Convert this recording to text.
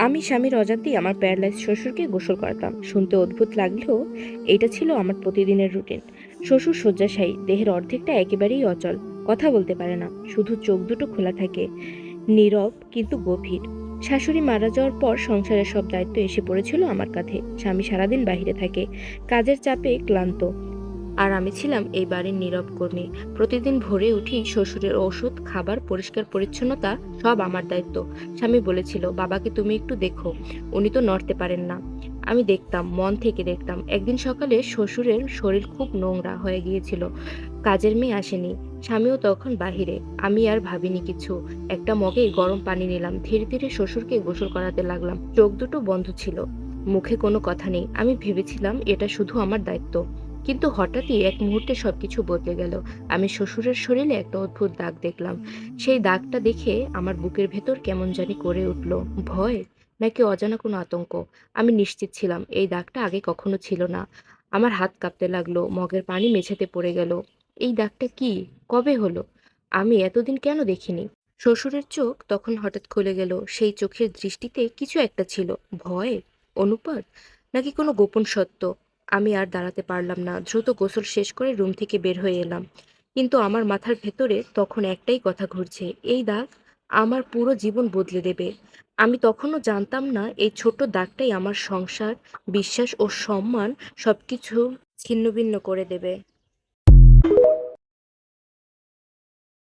আমি স্বামীর অজান্তেই আমার প্যারালাইজ শ্বশুরকে গোসল করাতাম। শুনতে অদ্ভুত লাগলেও এটা ছিল আমার প্রতিদিনের রুটিন। শ্বশুর শয্যাশায়ী, দেহের অর্ধেকটা একেবারেই অচল, কথা বলতে পারে না, শুধু চোখ দুটো খোলা থাকে, নীরব কিন্তু গভীর। শাশুড়ি মারা যাওয়ার পর সংসারের সব দায়িত্ব এসে পড়েছিল আমার কাঁধে। স্বামী সারাদিন বাইরে থাকে, কাজের চাপে ক্লান্ত, আর আমি ছিলাম এই বাড়ির নীরব কর্মী। প্রতিদিন ভোরে উঠি, শ্বশুরের ওষুধ, খাবার, পরিষ্কার পরিচ্ছন্নতা সব আমার দায়িত্ব। স্বামী বলেছিল, বাবাকে তুমি একটু দেখো, উনি তো নড়তে পারেন না। আমি দেখতাম, মন থেকে দেখতাম। একদিন সকালে শ্বশুরের শরীর খুব নোংরা হয়ে গিয়েছিল, কাজের মেয়ে আসেনি, স্বামীও তখন বাহিরে। আমি আর ভাবিনি কিছু, একটা মগে গরম পানি নিলাম, ধীরে ধীরে শ্বশুরকে গোসল করাতে লাগলাম। চোখ দুটো বন্ধ ছিল, মুখে কোনো কথা নেই। আমি ভেবেছিলাম এটা শুধু আমার দায়িত্ব। কিন্তু হঠাৎই এক মুহূর্তে সবকিছু বদলে গেল। আমি শ্বশুরের শরীরে একটা অদ্ভুত দাগ দেখলাম। সেই দাগটা দেখে আমার বুকের ভেতর কেমন জানি করে উঠল। ভয় নাকি অজানা কোনো আতঙ্ক, আমি নিশ্চিত ছিলাম এই দাগটা আগে কখনো ছিল না। আমার হাত কাঁপতে লাগলো, মগের পানি মেঝেতে পড়ে গেল। এই দাগটা কি, কবে হলো, আমি এতদিন কেন দেখিনি? শ্বশুরের চোখ তখন হঠাৎ খুলে গেল। সেই চোখের দৃষ্টিতে কিছু একটা ছিল, ভয়, অনুপাত, নাকি কোনো গোপন সত্য। আমি আর দাঁড়াতে পারলাম না, দ্রুত গোসল শেষ করে রুম থেকে বের হয়ে এলাম। কিন্তু আমার মাথার ভেতরে তখন একটাই কথা ঘুরছে, এই দাগ আমার পুরো জীবন বদলে দেবে। আমি তখনও জানতাম না এই ছোট্ট দাগটাই আমার সংসার, বিশ্বাস ও সম্মান সবকিছু ছিন্নভিন্ন করে দেবে।